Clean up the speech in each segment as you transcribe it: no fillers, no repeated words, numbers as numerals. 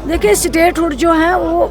देखिए state hood जो है वो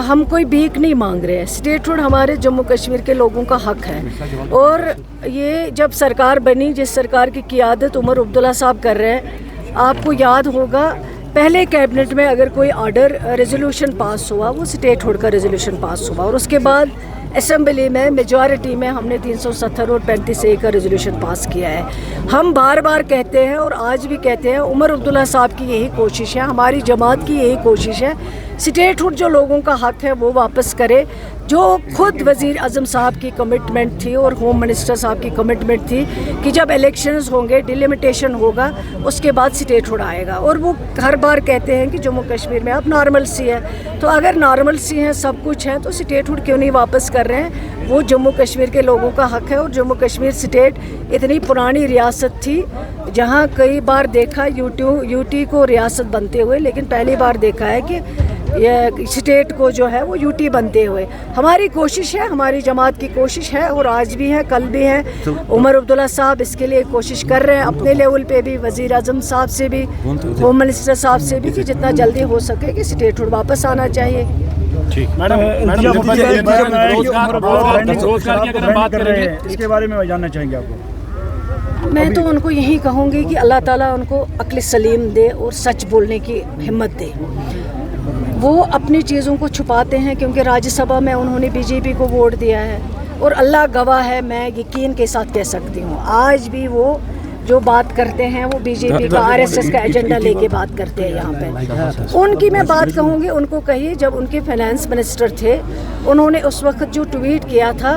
हम कोई भीख नहीं मांग रहे हैं। स्टेट हुड हमारे जम्मू कश्मीर के लोगों का हक है। और ये जब सरकार बनी, जिस सरकार की क़ियादत उमर अब्दुल्ला साहब कर रहे हैं, आपको याद होगा पहले कैबिनेट में अगर कोई ऑर्डर रेजोल्यूशन पास हुआ वो स्टेट हुड का रेजोल्यूशन पास हुआ, और उसके बाद असेंबली में मेजॉरिटी में हमने 370 और 35A का रेजोल्यूशन पास किया है। हम बार बार कहते हैं और आज भी कहते हैं, उमर अब्दुल्ला साहब की यही कोशिश है, हमारी जमात की यही कोशिश है, स्टेट हुड जो लोगों का हक है वो वापस करे। जो खुद वज़ीर आज़म साहब की कमिटमेंट थी और होम मिनिस्टर साहब की कमिटमेंट थी कि जब इलेक्शंस होंगे, डिलिमिटेशन होगा, उसके बाद स्टेट हुड आएगा। और वो हर बार कहते हैं कि जम्मू कश्मीर में अब नॉर्मल सी है। तो अगर नॉर्मल सी है, सब कुछ है, तो स्टेट हुड क्यों नहीं वापस कर रहे हैं? वो जम्मू कश्मीर के लोगों का हक है। और जम्मू कश्मीर स्टेट इतनी पुरानी रियासत थी जहाँ कई बार देखा यूटी को रियासत बनते हुए, लेकिन पहली बार देखा है कि ये स्टेट को जो है वो यूटी बनते हुए। हमारी कोशिश है, हमारी जमात की कोशिश है, और आज भी है, कल भी है। उमर अब्दुल्ला साहब इसके लिए कोशिश कर रहे हैं अपने लेवल पे भी, वज़ीर आज़म साहब से भी, होम मिनिस्टर साहब से भी, कि जितना जल्दी हो सके कि स्टेट हुड वापस आना चाहिए। इसके बारे में जानना चाहेंगे आपको। मैं तो उनको यही कहूँगी कि अल्लाह ताला उनको अक्ल सलीम दे और सच बोलने की हिम्मत दे। वो अपनी चीज़ों को छुपाते हैं क्योंकि राज्यसभा में उन्होंने बीजेपी को वोट दिया है, और अल्लाह गवाह है, मैं यकीन के साथ कह सकती हूँ आज भी वो जो बात करते हैं वो बीजेपी का आरएसएस का एजेंडा लेके बात करते हैं यहाँ पे। उनकी मैं बात कहूँगी, उनको कहिए जब उनके फाइनेंस मिनिस्टर थे, उन्होंने उस वक्त जो ट्वीट किया था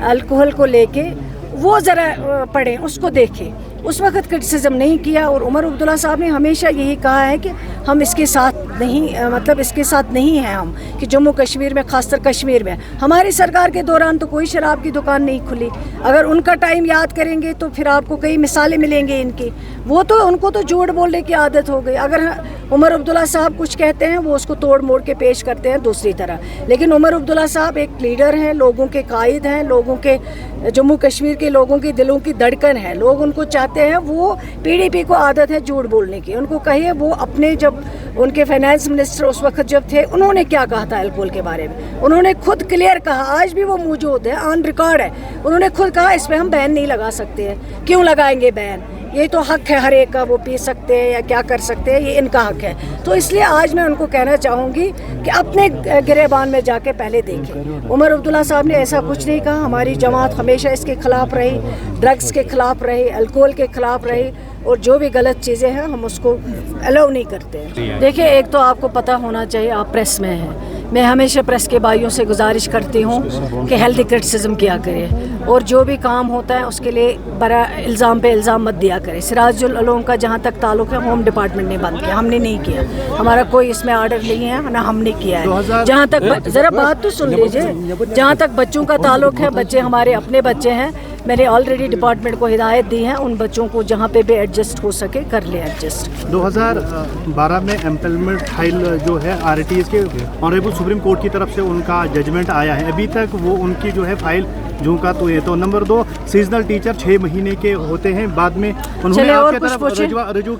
अल्कोहल को लेके, वो ज़रा पढ़ें, उसको देखें। उस वक्त क्रिटिसिज्म नहीं किया। और उमर अब्दुल्ला साहब ने हमेशा यही कहा है कि हम इसके साथ नहीं, मतलब इसके साथ नहीं हैं हम, कि जम्मू कश्मीर में, खासकर कश्मीर में हमारी सरकार के दौरान तो कोई शराब की दुकान नहीं खुली। अगर उनका टाइम याद करेंगे तो फिर आपको कई मिसालें मिलेंगी इनकी। वो तो उनको तो झूठ बोलने की आदत हो गई। अगर उमर अब्दुल्ला साहब कुछ कहते हैं वो उसको तोड़ मोड़ के पेश करते हैं दूसरी तरह। लेकिन उमर अब्दुल्ला साहब एक लीडर हैं, लोगों के कायद हैं, लोगों के, जम्मू कश्मीर के लोगों की दिलों की धड़कन है। लोग उनको चाहते हैं। वो पीडीपी को आदत है झूठ बोलने की। उनको कहिए वो अपने, जब उनके फाइनेंस मिनिस्टर उस वक्त जब थे, उन्होंने क्या कहा था अल्कोहल के बारे में, उन्होंने खुद क्लियर कहा, आज भी वो मौजूद है, ऑन रिकॉर्ड है। उन्होंने खुद कहा इस पर हम बैन नहीं लगा सकते हैं। क्यों लगाएंगे बैन? ये तो हक है हर एक का, वो पी सकते हैं या क्या कर सकते हैं, ये इनका हक है। तो इसलिए आज मैं उनको कहना चाहूँगी कि अपने गिरेबान में जाके पहले देखें। उमर अब्दुल्ला साहब ने ऐसा कुछ नहीं कहा। हमारी जमात हमेशा इसके खिलाफ रही, ड्रग्स के खिलाफ रही, अल्कोहल के खिलाफ रही, और जो भी गलत चीज़ें हैं हम उसको अलाउ नहीं करते हैं। देखिए, एक तो आपको पता होना चाहिए, आप प्रेस में हैं। मैं हमेशा प्रेस के भाइयों से गुजारिश करती हूँ कि हेल्दी क्रिटिसिज्म किया करें, और जो भी काम होता है उसके लिए बड़ा इल्ज़ाम पे इल्ज़ाम मत दिया करें। सिराजुल उलूम का जहाँ तक ताल्लुक़ है, होम डिपार्टमेंट ने बंद किया, हमने नहीं किया, हमारा कोई इसमें ऑर्डर नहीं है, ना हमने किया है। जहाँ तक, ज़रा बात तो सुन लीजिए, जहाँ तक बच्चों का ताल्लुक़ है, बच्चे हमारे अपने बच्चे हैं। मैंने ऑलरेडी डिपार्टमेंट को हिदायत दी है, उन बच्चों को जहाँ पे भी एडजस्ट हो सके कर ले एडजस्ट। 2012 में एम्पलमेंट फाइल जो है आरटीएस के ऑनरेबल सुप्रीम कोर्ट की तरफ से उनका जजमेंट आया है। अभी तक वो उनकी जो है फाइल जो का तो ये तो। नंबर 2, सीजनल टीचर 6 महीने के होते हैं, बाद में उन्होंने आपकी तरफ रजू